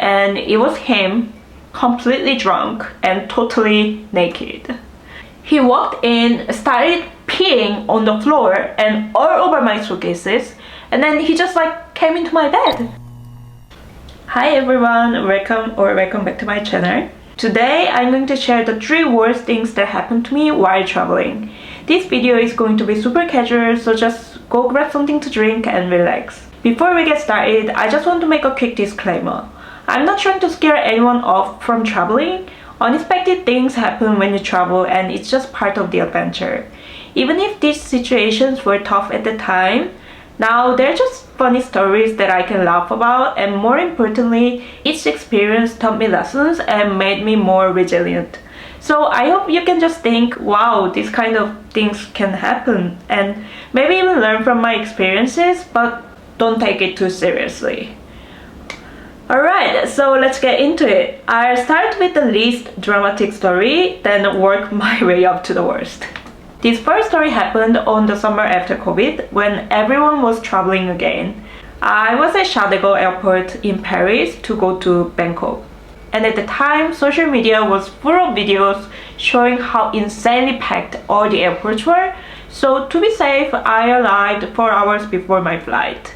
and it was him, completely drunk and totally naked. He walked in, started peeing on the floor and all over my suitcases, and then he just like came into my bed. Hi everyone, welcome back to my channel. Today I'm going to share the 3 worst things that happened to me while traveling. This video is going to be super casual, so just go grab something to drink and relax. Before we get started, I just want to make a quick disclaimer. I'm not trying to scare anyone off from traveling. Unexpected things happen when you travel and it's just part of the adventure. Even if these situations were tough at the time, now they're just funny stories that I can laugh about, and more importantly, each experience taught me lessons and made me more resilient. So I hope you can just think, wow, these kind of things can happen, and maybe even learn from my experiences, but don't take it too seriously. Alright, so let's get into it. I'll start with the least dramatic story, then work my way up to the worst. This first story happened on the summer after COVID, when everyone was traveling again. I was at Charles de Gaulle Airport in Paris to go to Bangkok. And at the time, social media was full of videos showing how insanely packed all the airports were. So to be safe, I arrived 4 hours before my flight.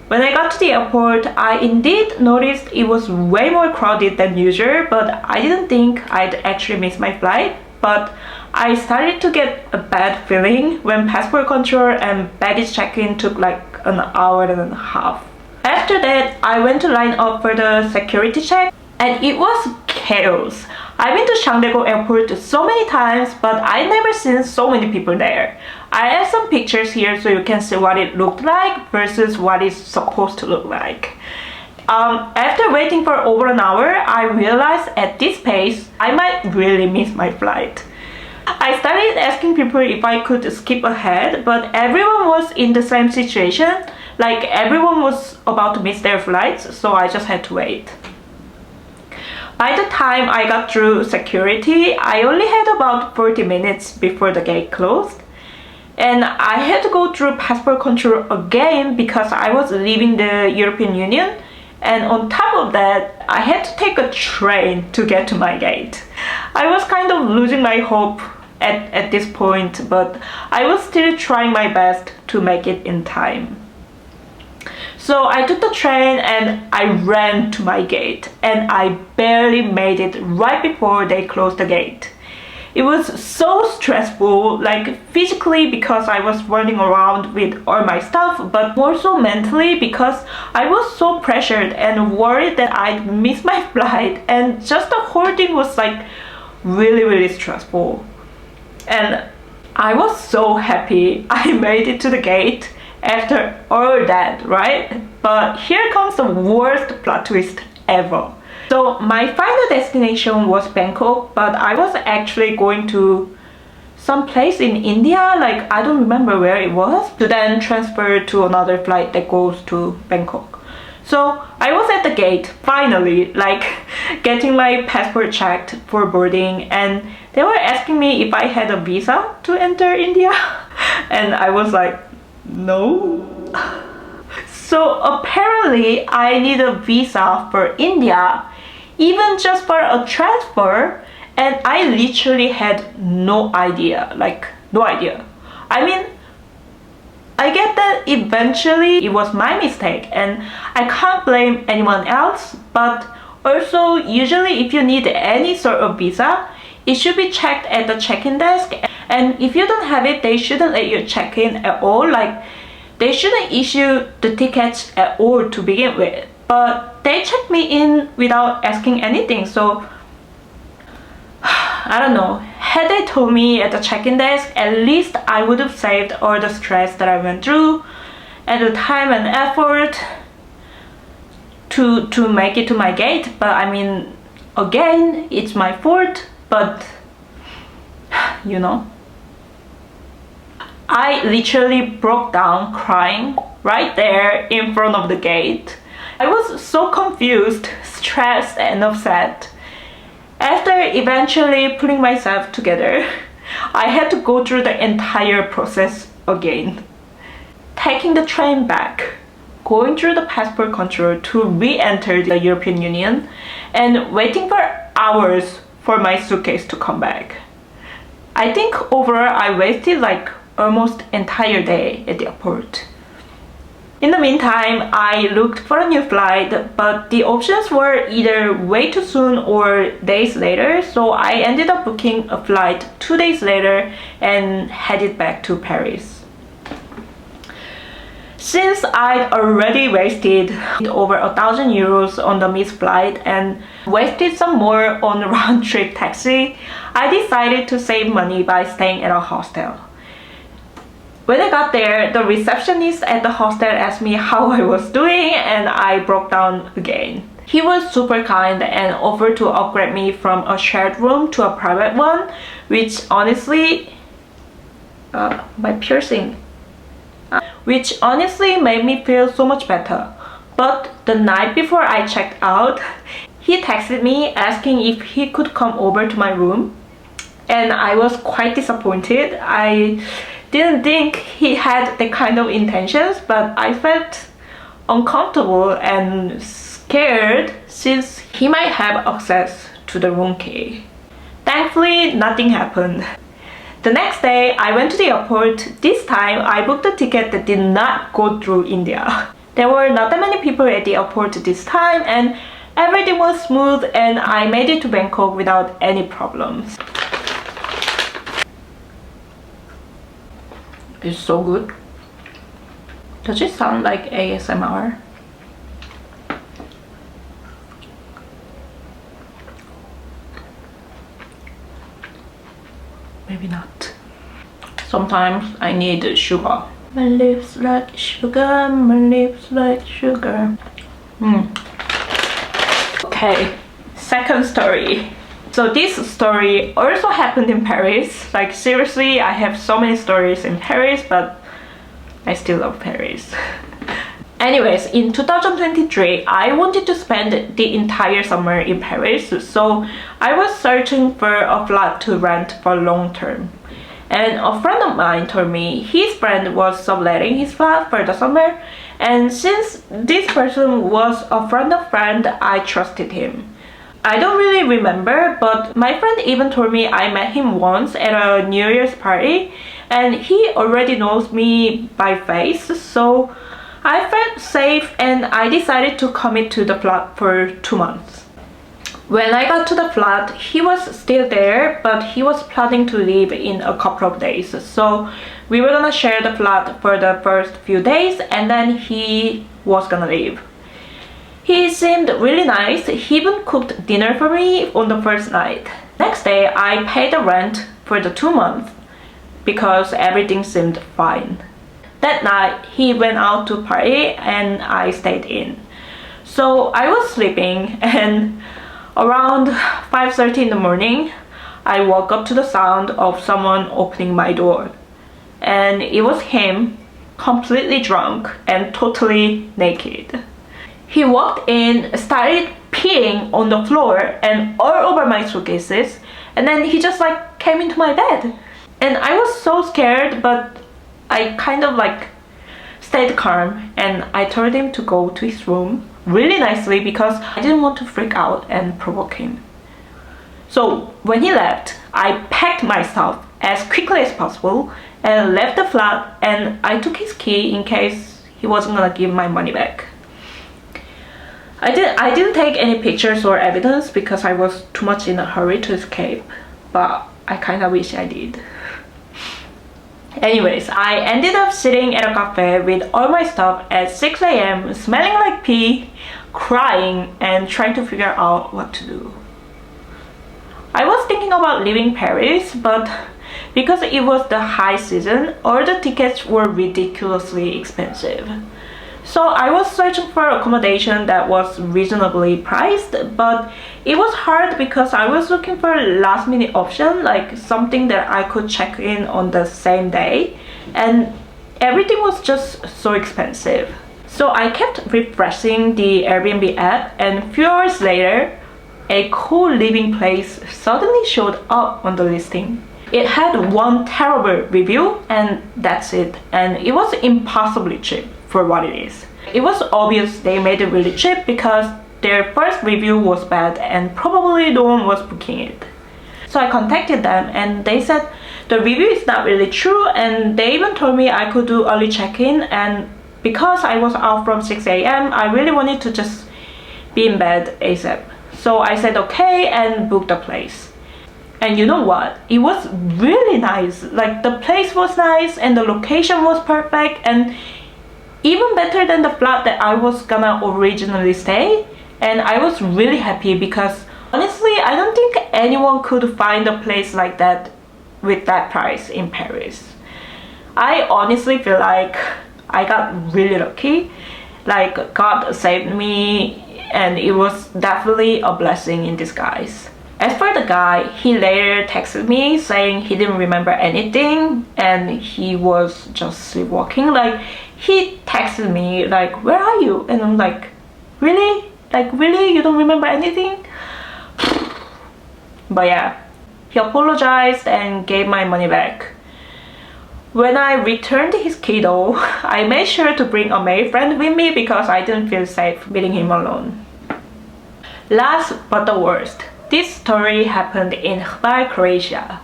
When I got to the airport, I indeed noticed it was way more crowded than usual, but I didn't think I'd actually miss my flight. But I started to get a bad feeling when passport control and baggage check-in took like an hour and a half. After that, I went to line up for the security check, and it was chaos. I've been to Charles de Gaulle Airport so many times, but I've never seen so many people there. I have some pictures here so you can see what it looked like versus what it's supposed to look like. After waiting for over an hour, I realized at this pace, I might really miss my flight. I started asking people if I could skip ahead, but everyone was in the same situation, like everyone was about to miss their flights, so I just had to wait. By the time I got through security, I only had about 40 minutes before the gate closed. And I had to go through passport control again because I was leaving the European Union. And on top of that, I had to take a train to get to my gate. I was kind of losing my hope at this point, but I was still trying my best to make it in time. So I took the train and I ran to my gate, and I barely made it right before they closed the gate. It was so stressful, like physically because I was running around with all my stuff, but more so mentally because I was so pressured and worried that I'd miss my flight, and just the whole thing was like really stressful. And I was so happy I made it to the gate after all that, right? But here comes the worst plot twist ever. So my final destination was Bangkok, but I was actually going to some place in India, like I don't remember where it was, to then transfer to another flight that goes to Bangkok. So I was at the gate, finally, like getting my passport checked for boarding, and they were asking me if I had a visa to enter India. And I was like, no. So apparently I need a visa for India, even just for a transfer, and I literally had no idea, like no idea. I mean, I get that eventually it was my mistake and I can't blame anyone else, but also usually if you need any sort of visa, it should be checked at the check-in desk, and if you don't have it, they shouldn't let you check in at all. Like they shouldn't issue the tickets at all to begin with. But they checked me in without asking anything, so I don't know. Had they told me at the check-in desk, at least I would have saved all the stress that I went through and the time and effort to make it to my gate. But I mean, again, it's my fault, but you know. I literally broke down crying right there in front of the gate. I was so confused, stressed, and upset. After eventually putting myself together, I had to go through the entire process again. Taking the train back, going through the passport control to re-enter the European Union and waiting for hours for my suitcase to come back. I think overall I wasted like almost entire day at the airport. In the meantime, I looked for a new flight, but the options were either way too soon or days later, so I ended up booking a flight 2 days later and headed back to Paris. Since I'd already wasted over 1,000 euros on the missed flight and wasted some more on round-trip taxi, I decided to save money by staying at a hostel. When I got there, the receptionist at the hostel asked me how I was doing and I broke down again. He was super kind and offered to upgrade me from a shared room to a private one, which honestly, made me feel so much better. But the night before I checked out, he texted me asking if he could come over to my room, and I was quite disappointed. I didn't think he had the kind of intentions, but I felt uncomfortable and scared since he might have access to the room key. Thankfully, nothing happened. The next day, I went to the airport. This time, I booked a ticket that did not go through India. There were not that many people at the airport this time, and everything was smooth, and I made it to Bangkok without any problems. It's so good. Does it sound like ASMR? Maybe not. Sometimes I need sugar. My lips like sugar, my lips like sugar. Okay, second story. So this story also happened in Paris. Like seriously, I have so many stories in Paris, but I still love Paris. Anyways, in 2023, I wanted to spend the entire summer in Paris, so I was searching for a flat to rent for long term. And a friend of mine told me his friend was subletting his flat for the summer, and since this person was a friend of friend, I trusted him. I don't really remember, but my friend even told me I met him once at a New Year's party, and he already knows me by face, so I felt safe and I decided to commit to the flat for 2 months. When I got to the flat, he was still there, but he was planning to leave in a couple of days, so we were gonna share the flat for the first few days and then he was gonna leave. He seemed really nice. He even cooked dinner for me on the first night. Next day, I paid the rent for the 2 months because everything seemed fine. That night, he went out to party and I stayed in. So I was sleeping and around 5:30 in the morning, I woke up to the sound of someone opening my door. And it was him, completely drunk and totally naked. He walked in, started peeing on the floor and all over my suitcases, and then he just like came into my bed. And I was so scared, but I kind of like stayed calm and I told him to go to his room really nicely because I didn't want to freak out and provoke him. So when he left, I packed my stuff as quickly as possible and left the flat, and I took his key in case he wasn't gonna give my money back. I didn't take any pictures or evidence because I was too much in a hurry to escape, but I kinda wish I did. Anyways, I ended up sitting at a cafe with all my stuff at 6 AM, smelling like pee, crying, and trying to figure out what to do. I was thinking about leaving Paris, but because it was the high season, all the tickets were ridiculously expensive. So I was searching for accommodation that was reasonably priced, but it was hard because I was looking for a last minute option, like something that I could check in on the same day, and everything was just so expensive. So I kept refreshing the Airbnb app, and a few hours later, a cool living place suddenly showed up on the listing. It had one terrible review and that's it, and it was impossibly cheap for what it is. It was obvious they made it really cheap because their first review was bad and probably no one was booking it. So I contacted them and they said the review is not really true, and they even told me I could do early check-in, and because I was out from 6 a.m. I really wanted to just be in bed ASAP. So I said okay and booked the place. And you know what? It was really nice. Like, the place was nice and the location was perfect, and even better than the flat that I was gonna originally stay. And I was really happy because honestly, I don't think anyone could find a place like that with that price in Paris. I honestly feel like I got really lucky. Like, God saved me, and it was definitely a blessing in disguise. As for the guy, he later texted me saying he didn't remember anything and he was just sleepwalking. Like, he texted me like, "Where are you?" And I'm like, really? Like, really? You don't remember anything? But yeah, he apologized and gave my money back. When I returned his key though, I made sure to bring a male friend with me because I didn't feel safe meeting him alone. Last but the worst, this story happened in Hvar, Croatia.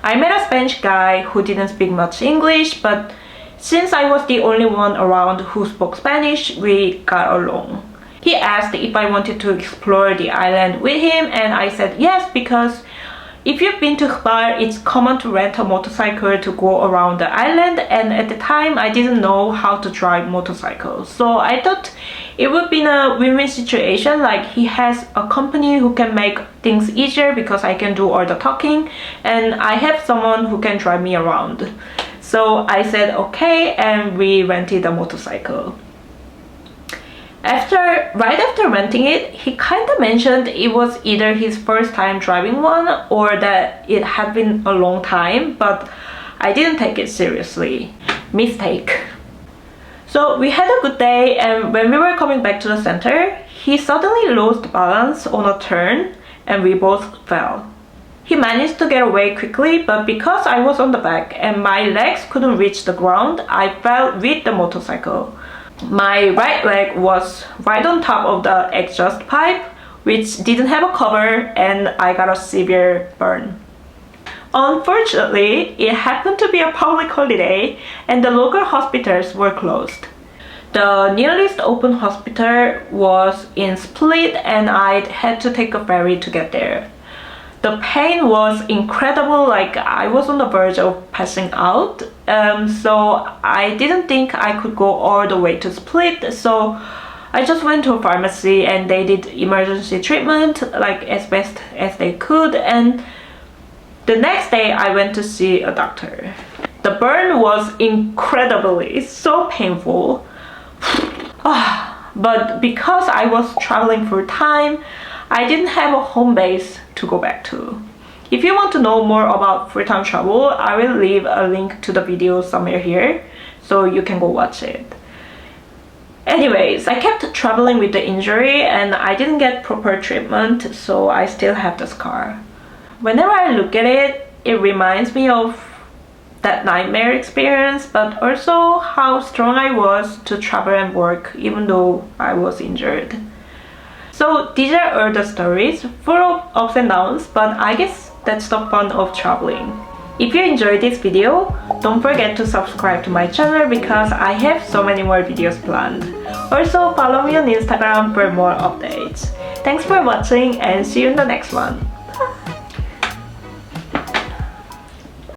I met a Spanish guy who didn't speak much English, but since I was the only one around who spoke Spanish, we got along. He asked if I wanted to explore the island with him, and I said yes, because if you've been to Hvar, it's common to rent a motorcycle to go around the island, and at the time I didn't know how to drive motorcycles. So I thought it would be a win-win situation, like he has a company who can make things easier because I can do all the talking, and I have someone who can drive me around. So I said okay, and we rented a motorcycle. Right after renting it, he kind of mentioned it was either his first time driving one or that it had been a long time, but I didn't take it seriously. Mistake. So we had a good day, and when we were coming back to the center, he suddenly lost balance on a turn and we both fell. He managed to get away quickly, but because I was on the back and my legs couldn't reach the ground, I fell with the motorcycle. My right leg was right on top of the exhaust pipe, which didn't have a cover, and I got a severe burn. Unfortunately, it happened to be a public holiday and the local hospitals were closed. The nearest open hospital was in Split, and I had to take a ferry to get there. The pain was incredible, like I was on the verge of passing out, so I didn't think I could go all the way to Split, so I just went to a pharmacy and they did emergency treatment like as best as they could, and the next day I went to see a doctor. The burn was incredibly so painful, but because I was traveling full time, I didn't have a home base to go back to. If you want to know more about full-time travel, I will leave a link to the video somewhere here so you can go watch it. Anyways, I kept traveling with the injury and I didn't get proper treatment, so I still have the scar. Whenever I look at it, it reminds me of that nightmare experience, but also how strong I was to travel and work even though I was injured. So these are all the stories, full of ups and downs, but I guess that's the fun of traveling. If you enjoyed this video, don't forget to subscribe to my channel because I have so many more videos planned. Also follow me on Instagram for more updates. Thanks for watching and see you in the next one.